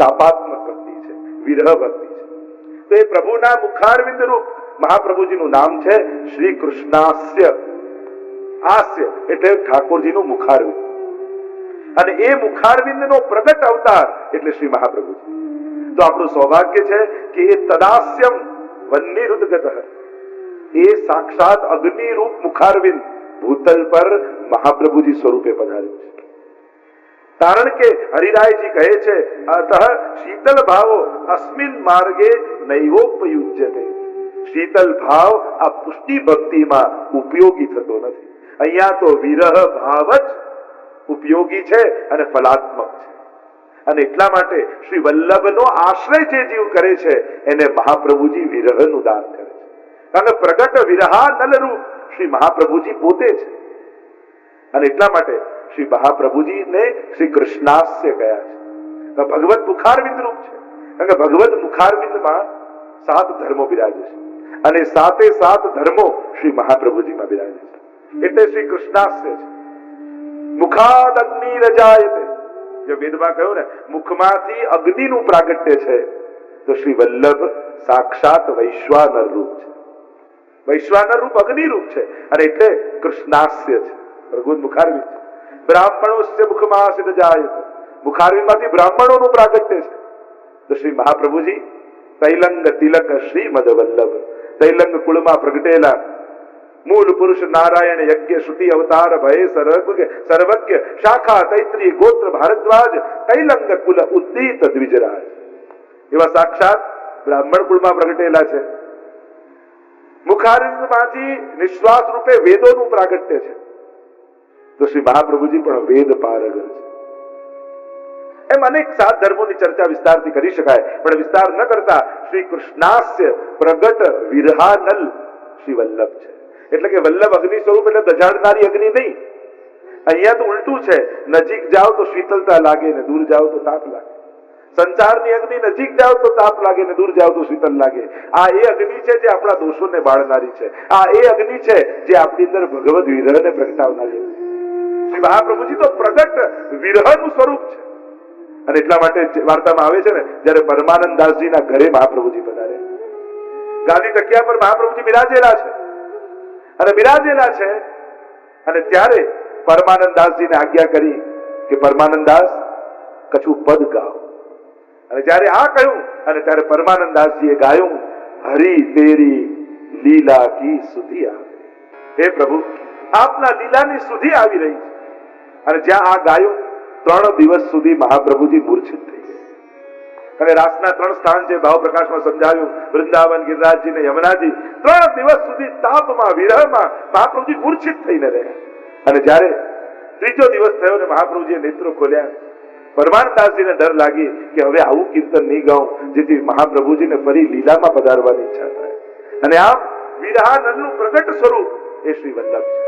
તાપાત્મક ભક્તિ છે, વિરહ ભક્તિ છે. તો એ પ્રભુના મુખારવિંદ રૂપ મહાપ્રભુજીનું નામ છે શ્રી કૃષ્ણાસ્ય. હાસ્ય એટલે ઠાકોરજીનું મુખારવિંદ, અને એ મુખારવિંદનો પ્રગટ અવતાર એટલે શ્રી મહાપ્રભુજી. તો આપણું સૌભાગ્ય છે કે એ તદાસ્યમ વન્યરુદગત, એ સાક્ષાત અગ્નિ રૂપ મુખારવિંદ ભૂતલ પર મહાપ્રભુજી સ્વરૂપે પધાર્યું છે. કારણ કે હરિરાયજી કહે છે અતઃ શીતલ ભાવો અસ્મિન માર્ગે નૈવોપયુજ્યતે. શીતલ ભાવ આ પુષ્ટિ ભક્તિમાં ઉપયોગી થતો નથી. અહીંયા તો વિરહ ભાવ જ ઉપયોગી છે અને ફલાત્મક છે. અને એટલા માટે શ્રી વલ્લભનો આશ્રય જે જીવ કરે છે એને મહાપ્રભુજી વિરહનું દાન કરે છે. કારણ કે પ્રગટ વિરહા નલ રૂપ શ્રી મહાપ્રભુજી પોતે છે. અને એટલા માટે શ્રી મહાપ્રભુજીને શ્રી કૃષ્ણાસ્ય ગયા છે. ભગવત મુખારવિંદ રૂપ છે. કારણ કે ભગવત મુખારવિંદમાં 7 ધર્મો બિરાજે છે, અને 7 ધર્મો શ્રી મહાપ્રભુજીમાં બિરાજે છે. એટલે શ્રી કૃષ્ણાસ્ય છે. મુખાદ અગ્નિ રજાયતે, જો વેદમાં કહ્યું ને મુખમાંથી અગ્નિનું પ્રાગટ્ય છે, તો શ્રી વલ્લભ સાક્ષાત વૈશ્વાનર રૂપ છે. વૈશ્વાનર રૂપ અગ્નિ રૂપ છે, અને એટલે કૃષ્ણાસ્ય છે, ભગવત મુખારવિંદ છે. બ્રાહ્મણોસ્ય મુખમાસિત જાયતે, મુખારવિંદમાંથી બ્રાહ્મણોનું પ્રાગટ્ય છે. તો શ્રી મહાપ્રભુજી તૈલંગ તિલક શ્રીમદ વલ્લભ, તૈલંગ કુળમાં પ્રગટેલા મૂળ પુરુષ નારાયણ યજ્ઞ શ્રુતિ અવતાર ભય સર્વજ્ઞ શાખા તૈત્રી ગોત્ર ભારદ્વાજ તૈલંગ કુલ ઉદ્દીત દ્વિજરાજ, એવા સાક્ષાત બ્રાહ્મણ કુળમાં પ્રગટેલા છે. મુખારવિંદમાંથી નિશ્વાસ રૂપે વેદોનું પ્રાગટ્ય છે. તો શ્રી મહાપ્રભુજી પણ વેદ પારગર છે. એમ અનેક 7 ધર્મોની ચર્ચા વિસ્તારથી કરી શકાય, પણ વિસ્તાર ન કરતા શ્રી કૃષ્ણાસ્ય પ્રગટ વિરહાનલ શ્રી વલ્લભ છે. એટલે કે વલ્લભ અગ્નિ સ્વરૂપ એટલે દજાડનારી અગ્નિ નહીં. અહીંયા તો ઉલટું છે, નજીક જાઓ તો શીતળતા લાગે ને દૂર જાઓ તો તાપ લાગે. સંસારની અગ્નિ નજીક જાઓ તો તાપ લાગે ને દૂર જાઓ તો શીતળ લાગે. આ એ અગ્નિ છે જે આપણા દોષોને બાળનારી છે. આ એ અગ્નિ છે જે આપણી અંદર ભગવદ વિરહને પ્રગટાવનારી. શ્રી મહાપ્રભુજી તો પ્રગટ વિરહનું સ્વરૂપ છે. અને એટલા માટે વાર્તામાં આવે છે ને, જયારે પરમાનંદ દાસજીના ઘરે મહાપ્રભુજી પધારે, ગાદી તકિયા પર મહાપ્રભુજી બિરાજેલા છે, અને ત્યારે પરમાનંદ દાસજીને આજ્ઞા કરી કે પરમાનંદ દાસ કછું પદ ગાઓ. અને જ્યારે આ કહ્યું, અને ત્યારે પરમાનંદ દાસજીએ ગાયું, હરી તેરી લીલા કી સુધી આવે. હે પ્રભુ, આપના લીલાની સુધી આવી રહી છે. અને જ્યાં આ ગાયું 3 દિવસ સુધી મહાપ્રભુજી મૂર્છિત થઈ ગયા. અને રાસના 3 સ્થાન છે, ભાવ પ્રકાશમાં સમજાવ્યું, વૃંદાવન, ગિરિરાજજી ને યમુનાજી. 3 દિવસ સુધી તાપમાં વિરહમાં મહાપ્રભુજી મૂર્છિત થઈને રહ્યા. અને જ્યારે 3જો દિવસ થયો ને મહાપ્રભુજીએ નેત્રો ખોલ્યા, પરમાનંદાસજીને ડર લાગી કે હવે આવું કીર્તન નહીં ગાઉં જેથી મહાપ્રભુજીને ફરી લીલામાં પધારવાની ઈચ્છા થાય. અને આમ વિરહાનલનું પ્રગટ સ્વરૂપ એ શ્રી વલ્લભ છે.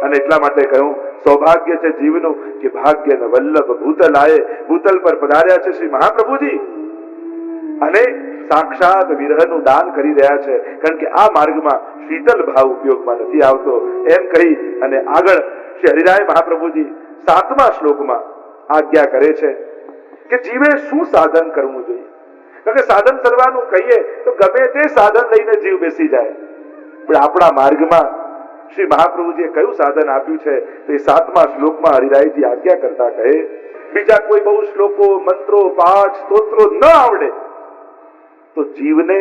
અને એટલા માટે કહ્યું, સૌભાગ્ય છે જીવનું કે ભાગ્ય ન વલ્લભ ભૂતલ આયે. ભૂતલ પર પધાર્યા છે શ્રી મહાપ્રભુજી, અને સાક્ષાત વિરહનું દાન કરી રહ્યા છે. કારણ કે આ માર્ગમાં શીતલ ભાવ ઉપયોગમાં નથી આવતો. એમ કહી અને આગળ શ્રી હરિરાય મહાપ્રભુજી 7મા શ્લોકમાં આજ્ઞા કરે છે કે જીવે શું સાધન કરવું જોઈએ. કારણ કે સાધન કરવાનું કહીએ તો ગમે તે સાધન લઈને જીવ બેસી જાય, પણ આપણા માર્ગમાં શ્રી મહાપ્રભુજીએ કયું સાધન આપ્યું છે તો એ 7મા શ્લોકમાં હરિરાયજી આજ્ઞા કરતા કહે, બીજા કોઈ બહુ શ્લોકો, મંત્રો, પાઠ, સ્તોત્રો ન આવડે તો જીવને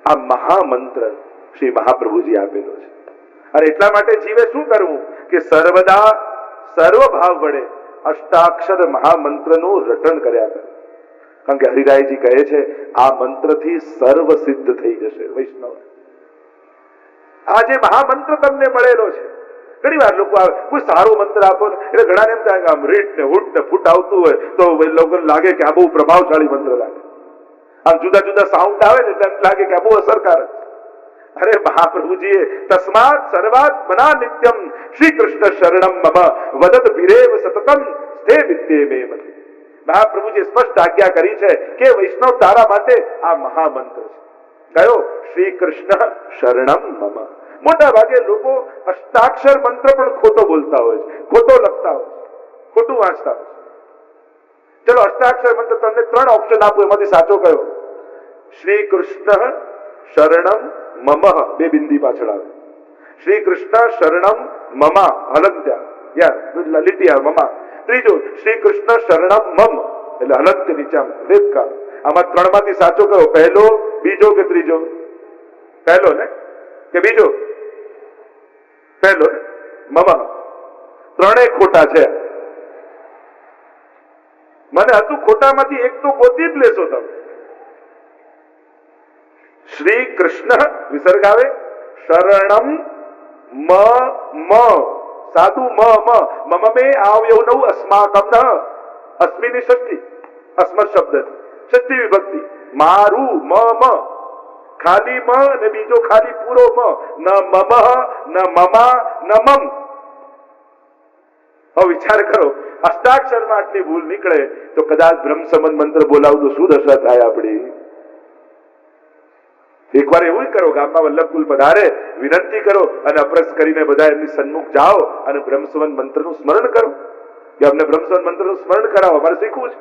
આ મહામંત્ર શ્રી મહાપ્રભુજી આપેલો છે. અને એટલા માટે જીવે શું કરવું કે સર્વદા સર્વભાવ વડે અષ્ટાક્ષર મહામંત્રનું રટણ કર્યા કરે. કારણ કે હરિરાયજી કહે છે આ મંત્રથી સર્વ સિદ્ધ થઈ જશે. વૈષ્ણવ, આ જે મહામંત્ર તમને મળેલો છે, ઘણી વાર લોકો આવે કોઈ સારો મંત્ર આપો ને એટલે ઘણાને એમ થાય કે આમ રીટ ને હુટ ને ફૂટ આવતું હોય તો લોકોને લાગે કે આ બહુ પ્રભાવશાળી મંત્ર લાગે. આમ જુદા જુદા સાઉન્ડ આવે ને એટલે એમ લાગે કે આ બહુ અસરકારક. અરે મહાપ્રભુજીએ તસ્માત સર્વાત્મના નિત્યમ શ્રી કૃષ્ણ શરણમ મમ વદત ભિરેવ સતતમ સ્થે વિદ્યે મે મતે. મહાપ્રભુજીએ સ્પષ્ટ આજ્ઞા કરી છે કે વૈષ્ણવ તારા માટે આ મહામંત્ર છે. કયો? શ્રી કૃષ્ણ શરણમ મમ. મોટા ભાગે લોકો અષ્ટાક્ષર મંત્ર પણ ખોટો બોલતા હોય છે, ખોટો લખતા હોય છે, ખોટું વાંચતા હોય છે. ચલો અષ્ટાક્ષર મંત્ર તમને 3 ઓપ્શન આપું, એમાંથી સાચો કયો? શ્રી કૃષ્ણ શરણમ મમ, 2 બિંદી પાછળ આવે. શ્રી કૃષ્ણ શરણમ મમ, હલન ત્યાં યા લીટીયા મમ. ત્રીજો શ્રી કૃષ્ણ શરણમ મમ, એટલે હલન કે નીચે રેપકાળ. આમાં 3 માંથી સાચો કયો? પહેલો, બીજો કે ત્રીજો? પહેલો ને કે બીજો? પહેલો ને, મમ. 3 ખોટા છે. મને હતું ખોટામાંથી એક તો ગોતી જ લેશો તમે. શ્રી કૃષ્ણ વિસર્ગ આવે, શરણમ મ સાદુ મમ મે આવ્યો નવ અસ્માકમ ન, અસ્મિની ષષ્ઠી, અસ્મત શબ્દ ષષ્ઠી વિભક્તિ. મારું મ ખાલી મ અને બીજો ખાલી પૂરો મ, ન મમ ન મમા ન મમ. હવે વિચાર કરો, અષ્ટાક્ષરમાં આટલી ભૂલ નીકળે તો કદાચ બ્રહ્મ સંબંધ મંત્ર બોલાવું તો શું દશા થાય આપણી? એકવાર એવું કરો, ગામમાં વલ્લભકુલ પધારે, વિનંતી કરો અને અપરસ કરીને બધા એમની સન્મુખ જાઓ અને બ્રહ્મ સંબંધ મંત્રનું સ્મરણ કરો કે અમને બ્રહ્મ સંબંધ મંત્રનું સ્મરણ કરાવો, અમારે શીખવું છે.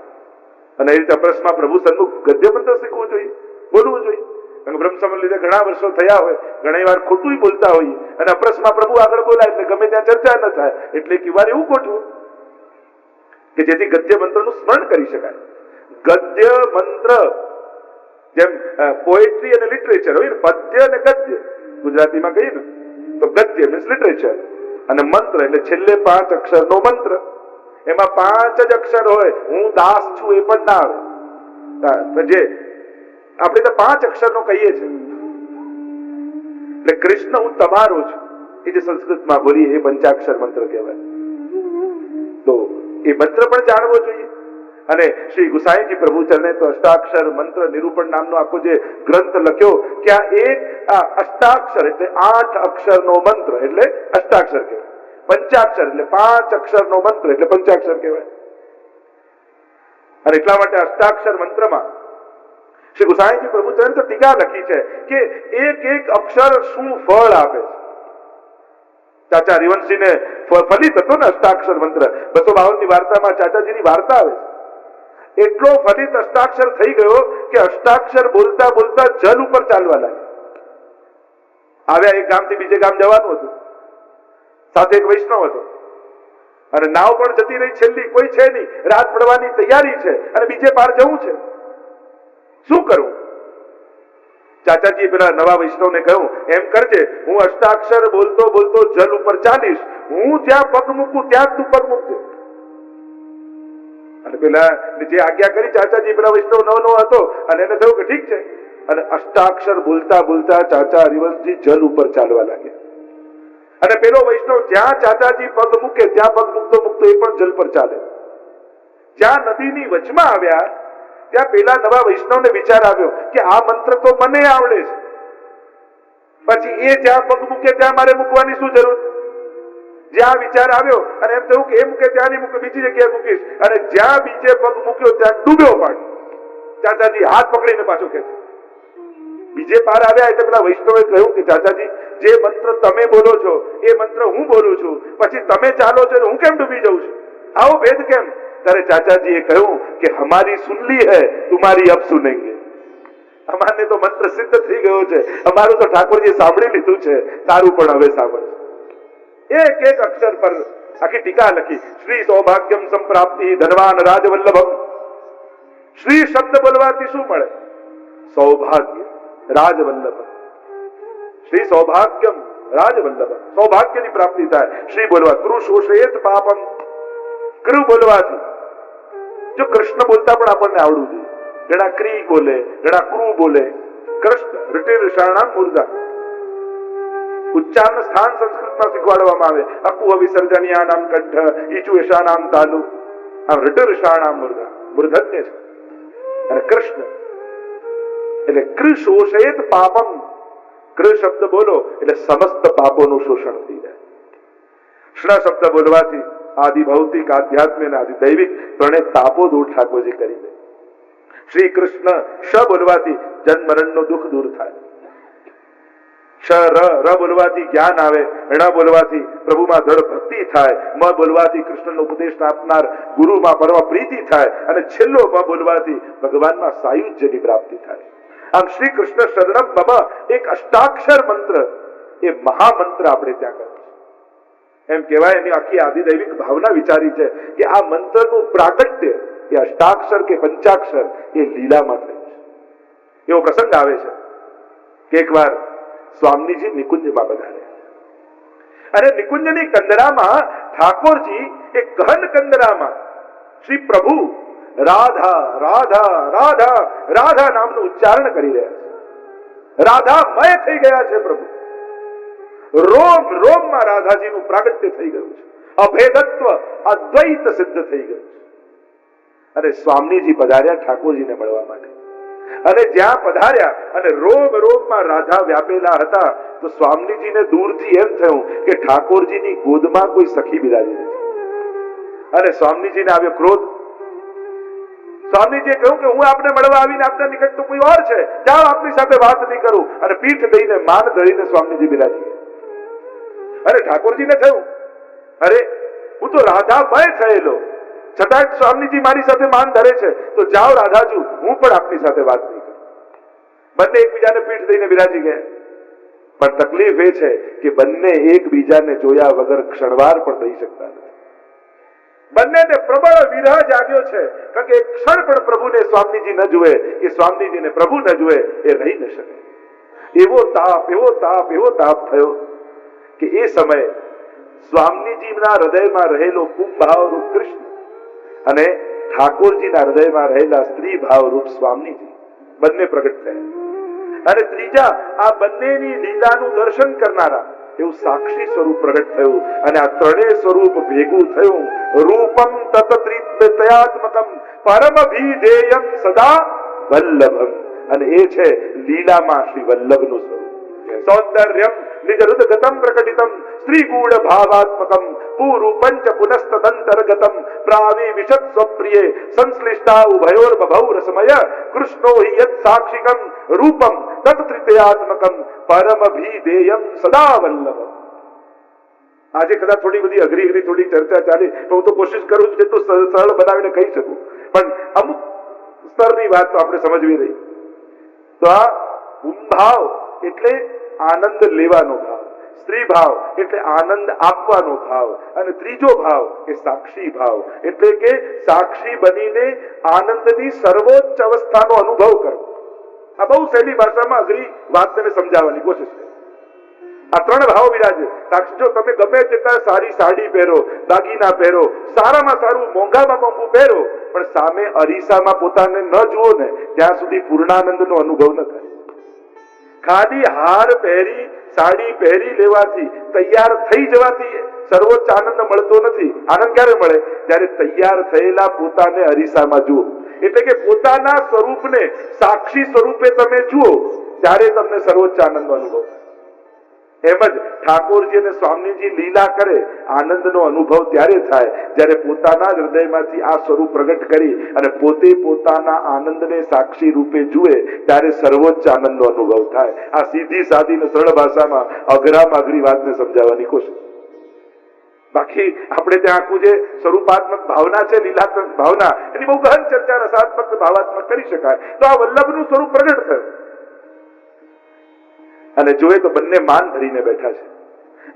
અને એ રીતે અપરસમાં પ્રભુ સન્મુખ ગદ્ય મંત્ર શીખવું જોઈએ, બોલવું જોઈએ. કારણ કે બ્રહ્મ સંબંધ લીધે ઘણા વર્ષો થયા હોય, ઘણી વાર ખોટું બોલતા હોઈએ અને અપરસમાં પ્રભુ આગળ બોલાય એટલે ગમે ત્યાં ચર્ચા ન થાય. એટલે એક વાર એવું ગોઠવું કે જેથી ગદ્ય મંત્રનું સ્મરણ કરી શકાય. ગદ્ય મંત્ર જેમ પોએટ્રી અને લિટરેચર હોય ને, પદ્ય અને ગદ્ય ગુજરાતીમાં કહીએ ને તો ગદ્ય મીન્સ લિટરેચર, અને મંત્ર એટલે છેલ્લે 5 અક્ષરનો મંત્ર. એમાં 5 જ અક્ષર હોય. હું દાસ છું એ પણ ના આવે. જે આપણે તો 5 અક્ષરનો કહીએ છીએ, એટલે કૃષ્ણ હું તમારો છું, એ જે સંસ્કૃતમાં બોલીએ એ પંચાક્ષર મંત્ર કહેવાય. તો એ મંત્ર પણ જાણવો જોઈએ. અને શ્રી ગુસાઈજી પ્રભુ ચરણે તો અષ્ટાક્ષર મંત્ર નિરૂપણ નામનો આખો જે ગ્રંથ લખ્યો કે આ અષ્ટાક્ષર એટલે 8 અક્ષરનો મંત્ર એટલે અષ્ટાક્ષર કહેવાય. પંચાક્ષર એટલે 5 અક્ષરનો મંત્ર એટલે પંચાક્ષર કહેવાય. અને એટલા માટે અષ્ટાક્ષર મંત્રમાં શ્રી ગુસાઈજી પ્રભુ ચરણે તો ટીકા લખી છે કે એક અક્ષર શું ફળ આપે છે. ચાચા હરિવંશજીને ફલિત હતો ને અષ્ટાક્ષર મંત્ર, 252 ની વાર્તામાં ચાચાજીની વાર્તા આવે છે. એટલો ફલિત અષ્ટાક્ષર થઈ ગયો કે અષ્ટાક્ષર બોલતા બોલતા જલ ઉપર ચાલવા લાગ્યા. આવ્યા એક ગામથી બીજે ગામ જવાનું હતું, સાથે એક વૈષ્ણવ હતો અને નાવ પણ જતી રહી, છેલ્લી કોઈ છે નહીં, રાત પડવાની તૈયારી છે અને બીજે પાર જવું છે. શું કરવું? ચાચાજી પેલા નવા વૈષ્ણવને કહ્યું, એમ કરજે, હું અષ્ટાક્ષર બોલતો બોલતો જલ ઉપર ચાલીશ, હું જ્યાં પગ મૂકું ત્યાં તું પગ મૂકજે. અને પેલા જે આજ્ઞા કરી ચાચાજી, પેલા વૈષ્ણવ નવો હતો અને એને થયું કે ઠીક છે. અને અષ્ટાક્ષર બોલતા બોલતા ચાચા હરિવંશજી જલ ઉપર ચાલવા લાગ્યા. અને પેલો વૈષ્ણવ જ્યાં ચાચાજી પગ મૂકે ત્યાં પગ મૂકતો મૂકતો એ પણ જલ પર ચાલે. જ્યાં નદીની વચમાં આવ્યા ત્યાં પેલા નવા વૈષ્ણવને વિચાર આવ્યો કે આ મંત્ર તો મને આવડે છે, પછી એ જ્યાં પગ મૂકે ત્યાં મારે મૂકવાની શું જરૂર? જ્યાં વિચાર આવ્યો અને એમ થયું કે એ મૂકે ત્યાં નહીં મૂકે, બીજી જગ્યાએ મૂકીશ. અને જ્યાં બીજે પગ મૂક્યો ત્યાં ડૂબ્યો પાણી. ચાચાજી હાથ પકડીને પાછો ખેંચે. બીજે પાર આવ્યા એટલે પેલા વૈષ્ણવે કહ્યું કે ચાચાજી, જે મંત્ર તમે બોલો છો એ મંત્ર હું બોલું છું, પછી તમે ચાલો છો હું કેમ ડૂબી જાઉં છું? આવો ભેદ કેમ? ત્યારે ચાચાજીએ કહ્યું કે હમારી સુન લી હૈ, તુમારી અબ સુનેંગે. અમારને તો મંત્ર સિદ્ધ થઈ ગયો છે, અમારું તો ઠાકોરજી સાંભળી લીધું છે, તારું પણ હવે સાંભળ. એક અક્ષર પર આખી ટીકા લખી. શ્રી સૌભાગ્યમ સંપ્રાપ્તિ ધનવાન રાજવલ્લભમ. શ્રી શબ્દ બોલવાથી શું મળે? સૌભાગ્ય રાજવલ્લભ. શ્રી સૌભાગ્યમ રાજવલ્લભ, સૌભાગ્યની પ્રાપ્તિ થાય. શ્રી બોલવા કૃષોષેત પાપમ. કૃ બોલવાથી, જો કૃષ્ણ બોલતા પણ આપણને આવડવું જોઈએ. ઘણા ક્રી બોલે, ઘણા ક્રુ બોલે. કૃષ્ણ ઋટિર શરણામ મૂર્ધા. ઉચ્ચારણ સ્થાન સંસ્કૃતમાં શીખવાડવામાં આવે. અકુહ વિસર્જનીયા નામ કંઠ, ઈચુ એશા નામ તાલુ. આમ ઋટિર શરણામ મૂર્ધા, મૂર્ધન્ય છે. અને કૃષ્ણ એટલે કૃષોષેત પાપમ. કૃ શબ્દ બોલો એટલે સમસ્ત પાપોનું શોષણ થઈ જાય. ષ્ણ શબ્દ બોલવાથી આદિ ભૌતિક, આધ્યાત્મિક અને આદિ દૈવિક ત્રણે તાપો દૂર ઠાકોરજી કરી દે. શ્રી કૃષ્ણ શ બોલવાથી જન્મ મરણનું દુઃખ દૂર થાય. શ ર બોલવાથી જ્ઞાન આવે, ણ બોલવાથી પ્રભુમાં દ્રઢ ભક્તિ થાય, મ બોલવાથી કૃષ્ણનો ઉપદેશ આપનાર ગુરુમાં પરમ પ્રીતિ થાય, અને છેલ્લો મ બોલવાથી ભગવાનમાં સાયુજ્યની પ્રાપ્તિ થાય. આમ શ્રી કૃષ્ણ શરણમ મમ એક અષ્ટાક્ષર મંત્ર, એ મહામંત્ર આપણે ત્યાં કહ્યું છે. એમ કહેવાય એની આખી આદિદૈવિક ભાવના વિચારી છે કે આ મંત્રનું પ્રાગટ્ય એ અષ્ટાક્ષર કે પંચાક્ષર એ લીલામાં થયું છે. એવો પ્રસંગ આવે છે કે એકવાર સ્વામીજી નિકુંજમાં પધાર્યા, અને નિકુંજની કંદરામાં ઠાકોરજી એ ગહન કંદરામાં શ્રી પ્રભુ રાધા રાધા રાધા રાધા નામનું ઉચ્ચારણ કરી રહ્યા છે. રાધામય થઈ ગયા છે પ્રભુ, રોમ રોમમાં રાધાજીનું પ્રાગટ્ય થઈ ગયું છે, અભેદત્વ અદ્વૈત સિદ્ધ થઈ ગયું છે. અને સ્વામીજી પધાર્યા ઠાકોરજીને મળવા માટે, અને જ્યાં પધાર્યા અને રોમ રોમમાં રાધા વ્યાપેલા હતા, તો સ્વામીજીને દૂરથી એમ થયું કે ઠાકોરજીની ગોદમાં કોઈ સખી બિરાજી નથી. અને સ્વામીજીને આવ્યો ક્રોધ. સ્વામીજીએ કહ્યું કે હું આપને મળવા આવીને આપના નિકટ તો કોઈ ઓર છે, જાઓ આપની સાથે વાત નહીં કરું. અને પીઠ દઈને માન ધરીને સ્વામીજી બિરાજી ગયા. અરે ઠાકોરજીને થયું, અરે હું તો રાધામય થયેલો, છતાં સ્વામીજી મારી સાથે માન ધરે છે, તો જાઓ રાધાજુ, હું પણ આપની સાથે વાત નહીં કરું. બંને એકબીજાને પીઠ દઈને બિરાજી ગયા. પણ તકલીફ એ છે કે બંને એકબીજાને જોયા વગર ક્ષણવાર પણ રહી શકતા નથી. બંનેને પ્રબળ વિરહ જાગ્યો છે, કારણ કે એક ક્ષણ પણ પ્રભુને સ્વામીજી ન જુએ, કે સ્વામીજીને પ્રભુ ન જુએ, એ રહી ન શકે. એવો તાપ એવો તાપ એવો તાપ થયો કે એ સમયે સ્વામીજીના હૃદયમાં રહેલો પુંભાવ રૂપ કૃષ્ણ અને ઠાકોરજીના હૃદયમાં રહેલા સ્ત્રી ભાવ રૂપ સ્વામીજી બંને પ્રગટ થયા. અને ત્રીજા આ બંનેની લીલાનું દર્શન કરનારા એવું સાક્ષી સ્વરૂપ પ્રગટ થયું. અને આ ત્રણેય સ્વરૂપ ભેગું થયું. રૂપમ તત્ત્રિતયાત્મકમ પરમભીધેયમ સદા વલ્લભમ. અને એ છે લીલામાં શ્રી વલ્લભનું સ્વરૂપ. સૌંદર્યમ નિજરુદગતમ પ્રકટિતમ સ્ત્રીગૂઢ ભાવાત્મકમ પૂરૂપંચ પુનસ્તદંતર્ગતમ પ્રાવી વિશદ સ્વપ્રિયે સંશ્લિષ્ટા ઉભયોર્બભૌ રસમય કૃષ્ણો હિ યત સાક્ષિકમ રૂપમ તત્ત્રિતયાત્મકમ પરમભીધેયમ સદા વલ્લભમ. આજે કદાચ થોડી બધી અઘરી થોડી ચર્ચા ચાલી, તો હું તો કોશિશ કરું છું જેટલું સરળ બનાવીને કહી શકું, પણ અમુક સ્તરની વાત તો આપણે સમજવી રહી. તો આ પુંભાવ એટલે આનંદ લેવાનો ભાવ, સ્ત્રી ભાવ એટલે આનંદ આપવાનો ભાવ, અને ત્રીજો ભાવ એ સાક્ષી ભાવ, એટલે કે સાક્ષી બનીને આનંદની સર્વોચ્ચ અવસ્થાનો અનુભવ કરવો. આ બહુ સહેલી ભાષામાં અઘરી વાતને મેં સમજાવવાની કોશિશ કરી. આ ત્રણ ભાવ વિરાજે. સાક્ષી, જો તમે ગમે તેટલા સારી સાડી પહેરો, દાગીના પહેરો, સારામાં સારું મોંઘામાં મોંઘું પહેરો, પણ સામે અરીસામાં પોતાને ન જુઓ ને ત્યાં સુધી પૂર્ણાનંદનો અનુભવ ન થાય. ખાલી હાર પહેરી સાડી પહેરી લેવાથી, તૈયાર થઈ જવાથી સર્વોચ્ચ આનંદ મળતો નથી. આનંદ ક્યારે મળે? જ્યારે તૈયાર થયેલા પોતાને અરીસામાં જુઓ, એટલે કે પોતાના સ્વરૂપને સાક્ષી સ્વરૂપે તમે જુઓ, ત્યારે તમને સર્વોચ્ચ આનંદનો અનુભવ થાય. એમ જ ઠાકોરજી અને સ્વામીજી લીલા કરે, આનંદનો અનુભવ ત્યારે થાય જ્યારે પોતાના જ હૃદયમાંથી આ સ્વરૂપ પ્રગટ કરી અને પોતે પોતાના આનંદને સાક્ષી રૂપે જુએ, ત્યારે સર્વોચ્ચ આનંદનો અનુભવ થાય. આ સીધી સાદી ને સરળ ભાષામાં અઘરામાં અઘરી વાતને સમજાવવાની કોશિશ. બાકી આપણે ત્યાં આખું જે સ્વરૂપાત્મક ભાવના છે, લીલાત્મક ભાવના, એની બહુ ગહન ચર્ચા રસાત્મક ભાવાત્મક કરી શકાય. તો આ વલ્લભનું સ્વરૂપ પ્રગટ થયું. અને જોએ તો બંને માન ધરીને બેઠા છે.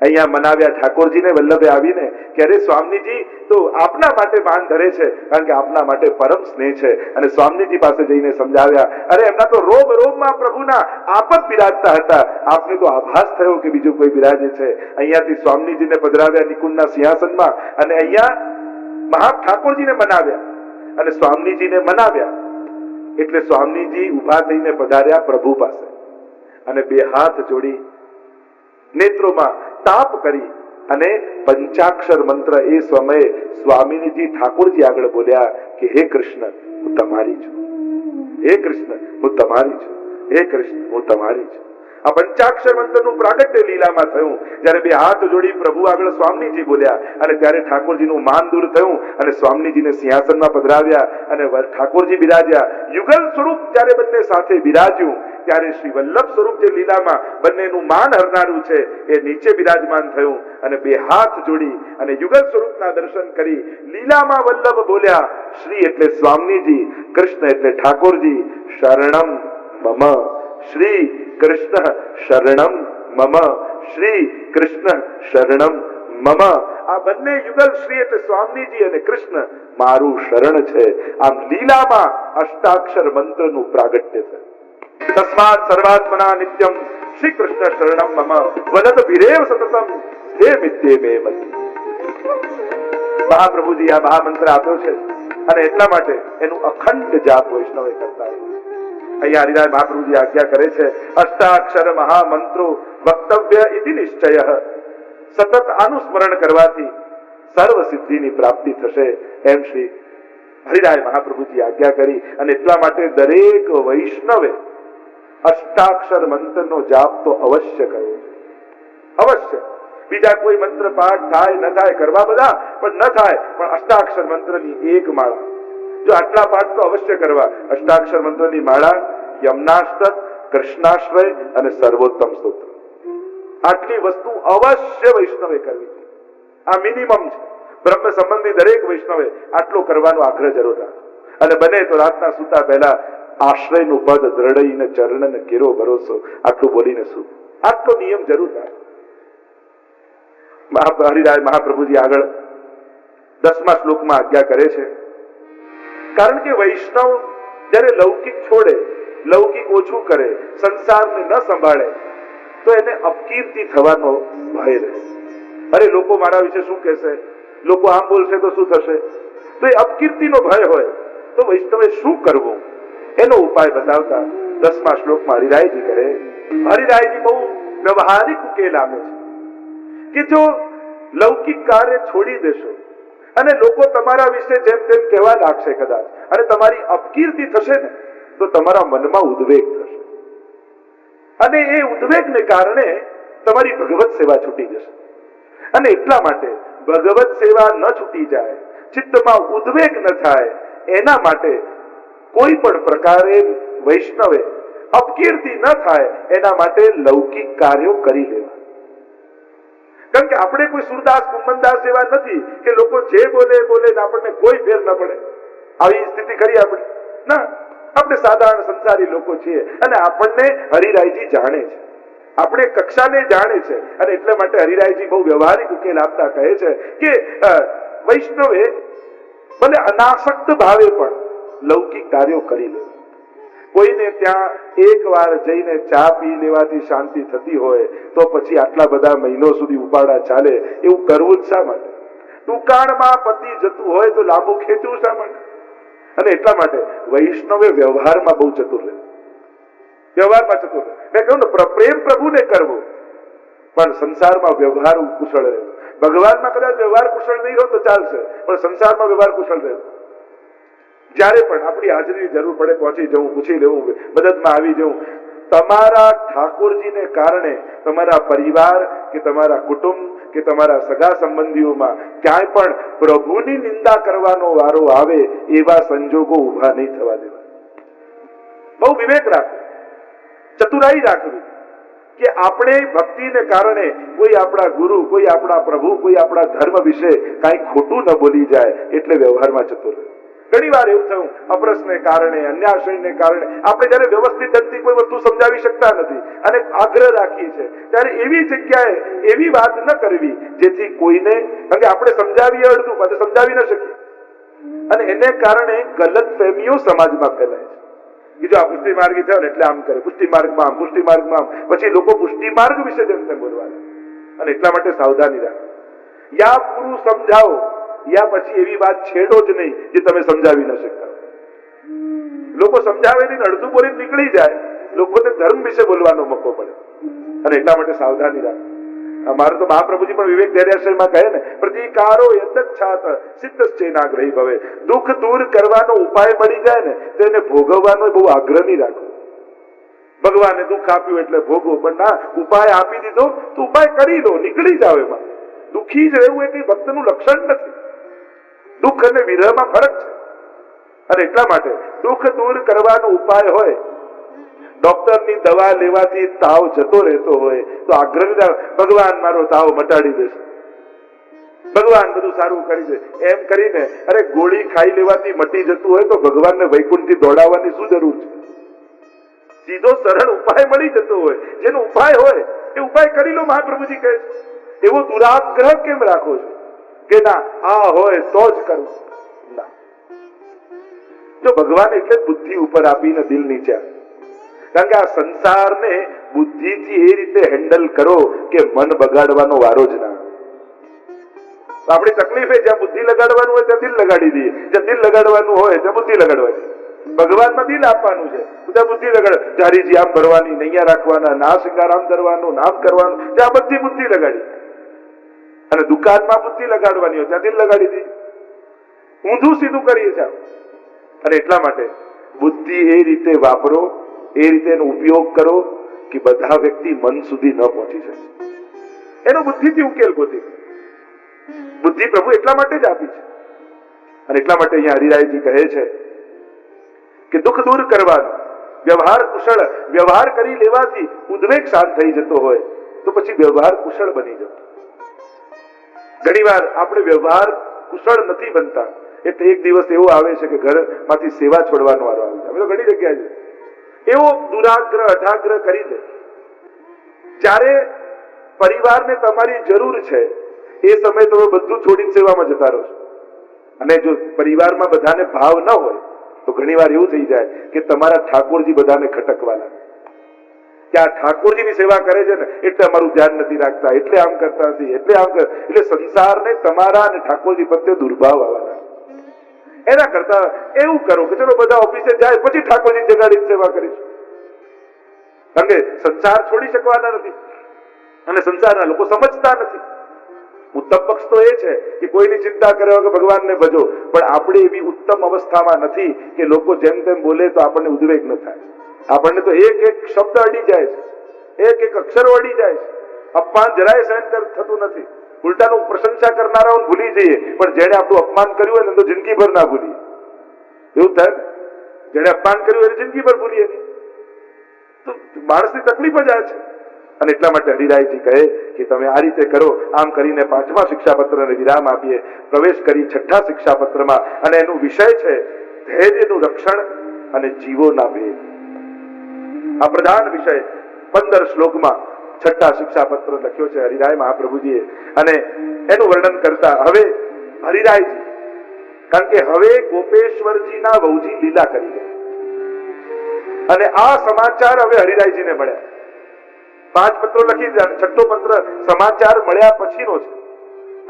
અહીંયા મનાવ્યા ઠાકોરજીને વલ્લભે આવીને કે અરે સ્વામીજી તો આપના માટે માન ધરે છે, કારણ કે આપના માટે પરમ સ્નેહ છે. અને સ્વામીજી પાસે જઈને સમજાવ્યા, અરે એમના તો રોમ રોમમાં પ્રભુના આપત બિરાજતા હતા, આપને તો આભાસ થયો કે બીજું કોઈ બિરાજે છે. અહીંયાથી સ્વામીજીને પધરાવ્યા નિકુંજના સિંહાસનમાં, અને અહીંયા મહા ઠાકોરજીને મનાવ્યા અને સ્વામીજીને મનાવ્યા. એટલે સ્વામીજી ઉભા થઈને પધાર્યા પ્રભુ પાસે, અને બે હાથ જોડી નેત્રોમાં તાપ કરી અને પંચાક્ષર મંત્ર એ સમયે સ્વામીજી ઠાકોરજી આગળ બોલ્યા કે હે કૃષ્ણ, હું તમારી છું. હે કૃષ્ણ, હું તમારી છું. હે કૃષ્ણ, હું તમારી છું. આ પંચાક્ષર મંત્રનું પ્રાગટ્ય લીલામાં થયું. જ્યારે બે હાથ જોડી પ્રભુ આગળ સ્વામીજી બોલ્યા અને ત્યારે ઠાકોરજીનું માન દૂર થયું અને સ્વામીજીને સિંહાસનમાં પધરાવ્યા અને ઠાકોરજી બિરાજ્યા. યુગલ સ્વરૂપ જ્યારે બંને સાથે બિરાજ્યું ત્યારે શ્રી વલ્લભ સ્વરૂપ જે લીલામાં બંનેનું માન હરનારું છે એ નીચે બિરાજમાન થયું અને બે હાથ જોડી અને યુગલ સ્વરૂપના દર્શન કરી લીલામાં વલ્લભ બોલ્યા. શ્રી એટલે સ્વામીજી, કૃષ્ણ એટલે ઠાકોરજી. શરણમ મમ શ્રી કૃષ્ણ શરણમ મમ શ્રી કૃષ્ણ શરણમ મમ. આ બંને યુગલ શ્રી એટલે સ્વામીજી અને કૃષ્ણ મારું શરણ છે. આમ લીલામાં અષ્ટાક્ષર મંત્રનું પ્રાગટ્ય છે. તસ્માત સર્વાત્મના નિત્યમ શ્રી કૃષ્ણ શરણમ મમ વદત ભીરેવ સતતમ હે મિત્યે મે મતિ. મહાપ્રભુજી આ મહામંત્ર આપ્યો છે અને એટલા માટે એનું અખંડ જાપ વૈષ્ણવે કરતા હોય. અહીંયા હરિરાય મહાપ્રભુજી આજ્ઞા કરે છે અષ્ટાક્ષર મહામંત્રો વક્તવ્ય ઇતિ નિશ્ચય. સતત આનું સ્મરણ કરવાથી સર્વ સિદ્ધિની પ્રાપ્તિ થશે એમ શ્રી હરિરાય મહાપ્રભુજી આજ્ઞા કરી અને એટલા માટે દરેક વૈષ્ણવે અષ્ટાક્ષર મંત્રનો જાપ તો અવશ્ય કરવો છે. અવશ્ય. બીજા કોઈ મંત્ર પાઠ થાય ન થાય કરવા બધા, પણ ન થાય પણ અષ્ટાક્ષર મંત્રની એક માળા. જો આટલા પાઠ તો અવશ્ય કરવા. અષ્ટાક્ષર મંત્રની માળા, યમનાષ્ટક, કૃષ્ણાશ્રય અને સર્વોત્તમ સ્તોત્ર. આટલી વસ્તુ અવશ્ય વૈષ્ણવે કરવી છે. આ મિનિમમ છે. બ્રહ્મ સંબંધી દરેક વૈષ્ણવે આટલો કરવાનો આગ્રહ જરૂર રાખો. અને બને તો રાતના સુતા પહેલા આશ્રયનું પદ દ્રઢઈને ચરણને કેરો ભરોસો આટલું બોલીને શું. આટલો નિયમ જરૂર રાખો. હરિરાય મહાપ્રભુજી આગળ 10મા શ્લોકમાં આજ્ઞા કરે છે કારણ કે વૈષ્ણવ જ્યારે લૌકિક છોડે, લૌકિક ઓછું કરે, સંસારને ન સંભાળે તો એને અપકીર્તિ થવાનો ભય રહે. અરે લોકો મારા વિશે શું કહેશે, લોકો આમ બોલશે તો શું થશે, તો એ અપકીર્તિનો ભય હોય તો વૈષ્ણવે શું કરવું એનો ઉપાય બતાવતા 10મા શ્લોકમાં હરિરાયજી કહે. હરિરાયજી બહુ વ્યવહારિક ઉકેલ આપે છે કે જો લૌકિક કાર્ય છોડી દેશો અને લોકો તમારા વિશે જેમ તેમ કહેવા લાગશે કદાચ અને તમારી અપકીર્તિ થશે ને તો તમારા મનમાં ઉદ્વેગ થશે અને એ ઉદ્વેગને કારણે તમારી ભગવત સેવા છૂટી જશે. અને એટલા માટે ભગવત સેવા ન છૂટી જાય, ચિત્તમાં ઉદ્વેગ ન થાય, એના માટે કોઈ પણ પ્રકારે વૈષ્ણવે અપકીર્તિ ન થાય એના માટે લૌકિક કાર્યો કરી લેવા. કારણ કે આપણે કોઈ સુરદાસ કુંભનદાસ જેવા નથી કે લોકો જે બોલે બોલે આપણને કોઈ ફેર ન પડે. આવી સ્થિતિ ખરી આપણી? ના, આપણે સાધારણ સંસારી લોકો છીએ અને આપણને હરિરાયજી જાણે છે, આપણે કક્ષાને જાણે છે અને એટલા માટે હરિરાયજી બહુ વ્યવહારિક ઉકેલ આપતા કહે છે કે વૈષ્ણવે ભલે અનાસક્ત ભાવે પણ લૌકિક કાર્યો કરી લે. કોઈને ત્યાં એકવાર જઈને ચા પી લેવાથી શાંતિ થતી હોય તો પછી આટલા બધા મહિનો સુધી ઉપાડા ચાલે એવું કરવું જ શા માટે? દુકાળમાં પતિ જતું હોય તો લાંબુ ખેંચવું શા માટે? અને એટલા માટે વૈષ્ણવે વ્યવહારમાં બહુ ચતુર રહે. વ્યવહારમાં ચતુર રહે. મેં કહ્યું ને પ્રેમ પ્રભુને કરવો પણ સંસારમાં વ્યવહાર કુશળ રહે. ભગવાનમાં કદાચ વ્યવહાર કુશળ નહીં હોય તો ચાલશે પણ સંસારમાં વ્યવહાર કુશળ રહે. જ્યારે પણ આપણી હાજરીની જરૂર પડે પહોંચી જવું, પૂછી લેવું, મદદમાં આવી જવું. તમારા ઠાકોરજીને કારણે તમારા પરિવાર કે તમારા કુટુંબ કે તમારા સગા સંબંધીઓમાં ક્યાંય પણ પ્રભુની નિંદા કરવાનો વારો આવે એવા સંજોગો ઉભા નહીં થવા દેવા. બહુ વિવેક રાખવો, ચતુરાઈ રાખવી કે આપણે ભક્તિને કારણે કોઈ આપણા ગુરુ, કોઈ આપણા પ્રભુ, કોઈ આપણા ધર્મ વિશે કાંઈ ખોટું ન બોલી જાય એટલે વ્યવહારમાં ચતુર રહે. ઘણી વાર એવું થયું અપ્રસને કારણે, અન્યાશ્રયને કારણે આપણે જયારે વ્યવસ્થિત ઢંગથી કોઈ વસ્તુ સમજાવી શકતા નથી અને આગ્રહ રાખીએ છીએ ત્યારે એવી જગ્યાએ એવી વાત ન કરવી જેથી કોઈને, કારણ કે આપણે સમજાવીએ અડધું પાછું સમજાવી ન શકીએ અને એને કારણે ગલત ફહેમીઓ સમાજમાં ફેલાય છે કે જો આ પુષ્ટિ માર્ગી થયો ને એટલે આમ કરે, પુષ્ટિ માર્ગમાં આમ, પુષ્ટિ માર્ગમાં આમ, પછી લોકો પુષ્ટિ માર્ગ વિશે જેમ તેમ બોલવાના. અને એટલા માટે સાવધાની રાખો. યા પૂરું સમજાવો યા પછી એવી વાત છેડો જ નહીં જે તમે સમજાવી ન શકતા. લોકો સમજાવે નહીં, અડધું બોલીને નીકળી જાય, લોકોને ધર્મ વિશે બોલવાનો મોકો પડે અને એટલા માટે સાવધાની રાખો. અમારે તો મહાપ્રભુજી પણ વિવેક ધૈર્યાશ્રયમાં કહે ને પ્રતિકારો યદચ્છાત સિદ્ધશ્ચેનાગ્રહી ભવે. દુઃખ દૂર કરવાનો ઉપાય મળી જાય ને તો એને ભોગવવાનો બહુ આગ્રહ નહીં રાખો. ભગવાને દુઃખ આપ્યું એટલે ભોગવો, પણ ના, ઉપાય આપી દીધો તો ઉપાય કરી લો, નીકળી જાવ એમાં. દુઃખી જ રહેવું એ કઈ ભક્તનું લક્ષણ નથી. દુઃખ અને વિરહમાં ફરક છે. અને એટલા માટે દુઃખ દૂર કરવાનો ઉપાય હોય, ડોક્ટરની દવા લેવાથી તાવ જતો રહેતો હોય તો આગ્રહ ભગવાન મારો તાવ મટાડી દેશે, ભગવાન બધું સારું કરી દે, એમ કરીને અરે ગોળી ખાઈ લેવાથી મટી જતું હોય તો ભગવાનને વૈકુંઠથી દોડાવવાની શું જરૂર છે? સીધો સરળ ઉપાય મળી જતો હોય, જેનો ઉપાય હોય એ ઉપાય કરી લો. મહાપ્રભુજી કહે છે એવો દુરાગ્રહ કેમ રાખો છો કે ના આ હોય તો જ કરું? ના, જો ભગવાન એટલે બુદ્ધિ ઉપર આપીને દિલ નીચે, કારણ કે આ સંસારને બુદ્ધિથી એ રીતે હેન્ડલ કરો કે મન બગાડવાનો વારો જ ના. આપણી તકલીફ એ જ્યાં બુદ્ધિ લગાડવાનું હોય ત્યાં દિલ લગાડી દઈએ, જ્યાં દિલ લગાડવાનું હોય ત્યાં બુદ્ધિ લગાડવાની. ભગવાનમાં દિલ આપવાનું છે ત્યાં બુદ્ધિ લગાડ, જારીજી આમ ભરવાની, નૈયા રાખવાના, ના શિંગાર આમ કરવાનું, નામ કરવાનું, ત્યાં બધી બુદ્ધિ લગાડી. અને દુકાનમાં બુદ્ધિ લગાડવાની હોય ત્યાં દિલ લગાડી દઈએ, ઊંધું સીધું કરીએ છીએ. અને એટલા માટે બુદ્ધિ એ રીતે વાપરો, એ રીતે એનો ઉપયોગ કરો કે બધા વ્યક્તિ મન સુધી ન પહોંચી શકે. એનો બુદ્ધિથી ઉકેલ ગોતી. બુદ્ધિ પ્રભુ એટલા માટે જ આપી છે. અને એટલા માટે અહીંયા હરિરાયજી કહે છે કે દુઃખ દૂર કરવાનું વ્યવહાર કુશળ, વ્યવહાર કરી લેવાથી ઉદ્વેગ શાંત થઈ જતો હોય તો પછી વ્યવહાર કુશળ બની જતો. ઘણી વાર આપણે વ્યવહાર કુશળ નથી બનતા એટલે એક દિવસ એવો આવે છે કે ઘરમાંથી સેવા છોડવાનો વારો આવે છે. અમે તો ઘણી જગ્યાએ એવો દુરાગ્રહ અઢાગ્રહ કરી દે. જ્યારે પરિવારને તમારી જરૂર છે એ સમયે તમે બધું છોડીને સેવામાં જતા રહો છો. અને જો પરિવારમાં બધાને ભાવ ન હોય તો ઘણી વાર એવું થઈ જાય કે તમારા ઠાકોરજી બધાને ખટકવા લાગે કે આ ઠાકોરજીની સેવા કરે છે ને એટલે અમારું ધ્યાન નથી રાખતા, એટલે આમ કરતા નથી, એટલે આમ કર, એટલે સંસારને તમારા અને ઠાકોરજી પ્રત્યે દુર્ભાવ આવવા લાગે. એના કરતા એવું કરો કે ચલો બધા ઓફિસે જાય પછી ઠાકોરજી જગાડીને સેવા કરીશું. કારણ કે સંસાર છોડી શકવાના નથી અને સંસારના લોકો સમજતા નથી. ઉત્તમ પક્ષ તો એ છે કે કોઈની ચિંતા કર્યા વગર ભગવાનને ભજો, પણ આપણે એવી ઉત્તમ અવસ્થામાં નથી કે લોકો જેમ તેમ બોલે તો આપણને ઉદ્વેગ ન થાય. આપણને તો એક એક શબ્દ અડી જાય છે, એક એક અક્ષર અડી જાય છે. અપમાન જરાય સહન થતું નથી. ઉલટાનું પ્રશંસા કરનારાઓને ભૂલી જઈએ, પણ જેને આપણું અપમાન કર્યું હોય ને તો જિંદગીભર ના ભૂલીએ. એવું થાય, જેને અપમાન કર્યું એને જિંદગીભર ભૂલીએ નહીં. તો માણસની તકલીફ જ આ છે. અને એટલા માટે હરિરાયજી કહે કે તમે આ રીતે કરો. આમ કરીને 5મા શિક્ષાપત્રને વિરામ આપીએ, પ્રવેશ કરી 6ઠ્ઠા શિક્ષાપત્રમાં. અને એનું વિષય છે ધૈર્યનું રક્ષણ અને જીવોના ભેદ. આ પ્રધાન વિષય 15 શ્લોકમાં 6ઠ્ઠા શિક્ષાપત્ર લખ્યો છે હરિરાય મહાપ્રભુજીએ. અને એનું વર્ણન કરતા હવે હરિરાયજી, કારણ કે હવે ગોપેશ્વરજીના વહુજી લીલા કરી ગયા અને આ સમાચાર હવે હરિરાયજીને મળ્યા. 5 પત્રો લખી દીધા, 6ઠ્ઠો પત્ર સમાચાર મળ્યા પછીનો છે.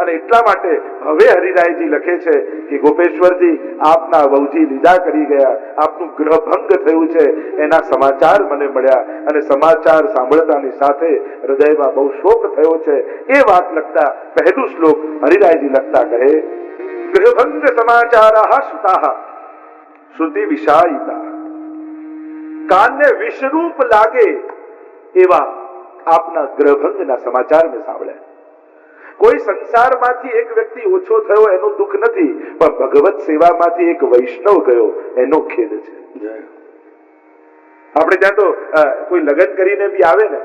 અને એટલા માટે હવે હરિરાયજી લખે છે કે ગોપેશ્વરજી આપના વહુજી લીધા કરી ગયા, આપનું ગ્રહભંગ થયું છે, એના સમાચાર મને મળ્યા. અને સમાચાર સાંભળતાની સાથે હૃદયમાં બહુ શોક થયો છે. એ વાત લખતા પહેલું શ્લોક હરિરાયજી લખતા કહે, ગ્રહભંગ સમાચારાહ શ્રુતાહ શ્રુતિ વિષાયિતા. કાનને વિષરૂપ લાગે એવા આપના ગ્રહભંગના સમાચાર મેં સાંભળ્યા. કોઈ સંસારમાંથી એક વ્યક્તિ ઓછો થયો એનું દુઃખ નથી, પણ ભગવત સેવામાંથી એક વૈષ્ણવ ગયો એનો ખેદ છે. આપણે ત્યાં તો કોઈ લગ્ન કરીને બી આવે ને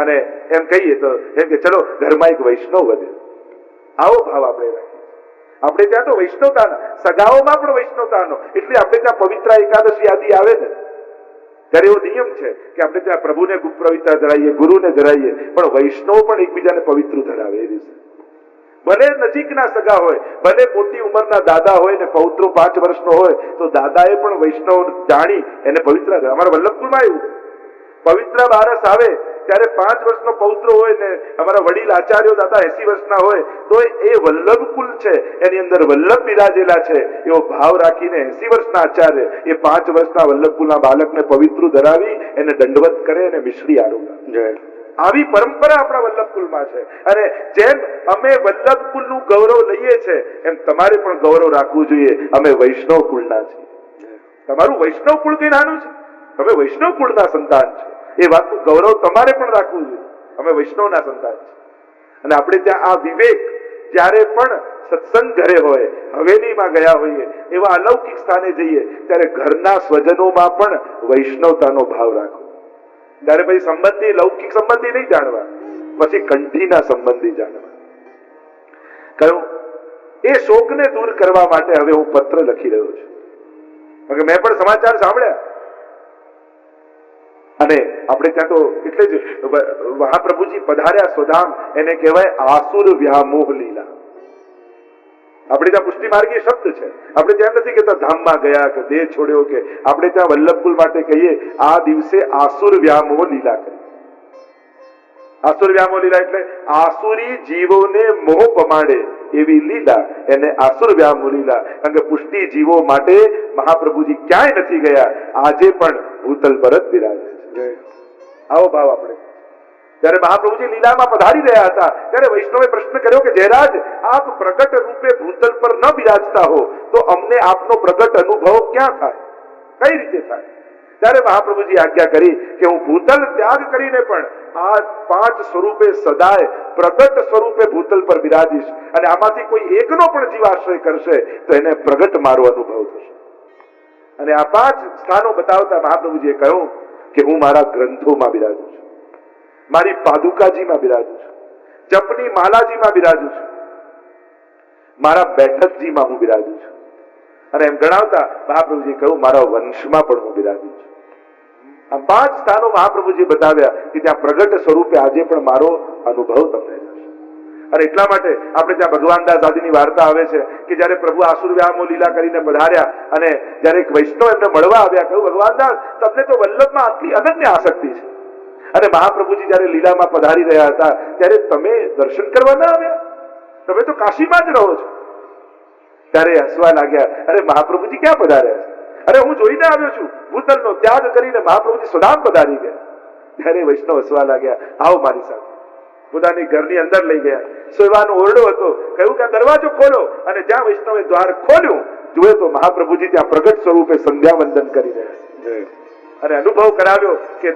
અને એમ કહીએ તો એમ કે ચલો ઘરમાં એક વૈષ્ણવ વધે, આવો ભાવ આપણે રાખીએ. આપણે ત્યાં તો વૈષ્ણવતાનો, સગાઓમાં પણ વૈષ્ણવતાનો. એટલે આપણે ત્યાં પવિત્ર એકાદશી આદિ આવે ને ત્યારે એવો નિયમ છે કે આપણે ત્યાં પ્રભુને પવિત્ર ધરાવીએ, ગુરુને ધરાવીએ, પણ વૈષ્ણવ પણ એકબીજાને પવિત્ર ધરાવે. એ દિવસે ભલે નજીકના સગા હોય, ભલે મોટી ઉંમરના દાદા હોય ને પૌત્રો 5 વર્ષનો હોય તો દાદાએ પણ વૈષ્ણવ જાણી એને પવિત્ર ધરાવે. અમારા વલ્લભપુરમાં એવું પવિત્ર બારસ આવે ત્યારે 5 વર્ષનો પૌત્ર હોય ને અમારા વડીલ આચાર્યો દાદા 80 વર્ષના હોય તો એ વલ્લભ કુલ છે, એની અંદર વલ્લભ બિરાજેલા છે એવો ભાવ રાખીને 80 વર્ષના આચાર્ય એ 5 વર્ષના વલ્લભ કુલના બાળકને પવિત્ર ધરાવી એને દંડવત કરે અને મિશ્રી આરોગ્ય. આવી પરંપરા આપણા વલ્લભ કુલમાં છે. અને જેમ અમે વલ્લભ કુલનું ગૌરવ લઈએ છે એમ તમારે પણ ગૌરવ રાખવું જોઈએ. અમે વૈષ્ણવ કુળના છીએ. તમારું વૈષ્ણવ કુળ કઈ નાનું છે, તમે વૈષ્ણવ કુળના સંતાન છે. એ વાતનું ગૌરવ તમારે પણ રાખવું જોઈએ. અમે વૈષ્ણવના સંતાન છે અને આપણે ત્યાં આ વિવેક જ્યારે પણ સત્સંગ ઘરે હોય, હવેલીમાં ગયા હોઈએ, એવા અલૌકિક સ્થાને જઈએ ત્યારે ઘરના સ્વજનોમાં પણ વૈષ્ણવતાનો ભાવ રાખો. ત્યારે પછી સંબંધી લૌકિક સંબંધી નહીં જાણવા, પછી કંઠીના સંબંધી જાણવા. કહ્યું એ શોકને દૂર કરવા માટે હવે હું પત્ર લખી રહ્યો છું. મેં પણ સમાચાર સાંભળ્યા અને આપણે ત્યાં તો એટલે જ મહાપ્રભુજી પધાર્યા સ્વધામ, એને કહેવાય આસુર વ્યામોહ લીલા. આપણે ત્યાં પુષ્ટિ માર્ગીય શબ્દ છે. આપણે ત્યાં નથી કહેતા ધામમાં ગયા કે દેહ છોડ્યો, કે આપણે ત્યાં વલ્લભકુલ માટે કહીએ આ દિવસે આસુર વ્યામોહ લીલા કરી. આસુર વ્યામોહ લીલા એટલે આસુરી જીવોને મોહ પમાડે એવી લીલા, એને આસુર વ્યામોહ લીલા. કારણ કે પુષ્ટિ જીવો માટે મહાપ્રભુજી ક્યાંય નથી ગયા, આજે પણ ભૂતલ પર જ બિરાજે છે. આવો ભાવ આપણે. જ્યારે મહાપ્રભુજી લીલામાં પધારી રહ્યા હતા ત્યારે વૈષ્ણવે પ્રશ્ન કર્યો કે જયરાજ, આપ પ્રગટ રૂપે ભૂતલ પર ન બિરાજતા હો તો અમને આપનો પ્રગટ અનુભવ ક્યાં થાય, કઈ રીતે થાય? ત્યારે મહાપ્રભુજી આજ્ઞા કરી કે હું ભૂતલ ત્યાગ કરીને પણ આ 5 સ્વરૂપે સદાય પ્રગટ સ્વરૂપે ભૂતલ પર બિરાજીશ, અને આમાંથી કોઈ એકનો પણ જીવ આશ્રય કરશે તો એને પ્રગટ મારો અનુભવ થશે. અને આ 5 સ્થાનો બતાવતા મહાપ્રભુજીએ કહ્યું કે હું મારા ગ્રંથોમાં બિરાજું છું, મારી પાદુકાજીમાં બિરાજું છું, જપની માલાજીમાં બિરાજું છું, મારા બેઠકજીમાં હું બિરાજું છું. અને એમ ગણાવતા મહાપ્રભુજી કહ્યું મારા વંશમાં પણ હું બિરાજું છું. આ 5 સ્થાનો મહાપ્રભુજી બતાવ્યા કે ત્યાં પ્રગટ સ્વરૂપે આજે પણ મારો અનુભવ તમને થશે. અને એટલા માટે આપણે ત્યાં ભગવાનદાસ આદિની વાર્તા આવે છે કે જ્યારે પ્રભુ આસુર વ્યામોહ લીલા કરીને પધાર્યા અને જ્યારે એક વૈષ્ણવ એમને મળવા આવ્યા, કહ્યું ભગવાનદાસ તમને તો વલ્લભમાં આટલી અનન્ય આસક્તિ છે અને મહાપ્રભુજી જ્યારે લીલામાં પધારી રહ્યા હતા ત્યારે તમે દર્શન કરવા ના આવ્યા, તમે તો કાશીમાં જ રહો છો. ત્યારે હસવા લાગ્યા, અરે મહાપ્રભુજી ક્યાં પધાર્યા છે? અરે હું જોઈને આવ્યો છું, ભૂતલનો ત્યાગ કરીને મહાપ્રભુજી સ્વધામ પધારી ગયા. ત્યારે વૈષ્ણવ હસવા લાગ્યા, આવો મારી સાથે. પોતાની ઘરની અંદર લઈ ગયા. સોયવાનો ઓરડો હતો. કહ્યું કે દરવાજો ખોલો, અને જ્યાં વૈષ્ણવે દ્વાર ખોલ્યું જુએ તો મહાપ્રભુજી ત્યાં પ્રગટ સ્વરૂપે સંધ્યા વંદન કરી રહ્યા અને અનુભવ કરાવ્યો કે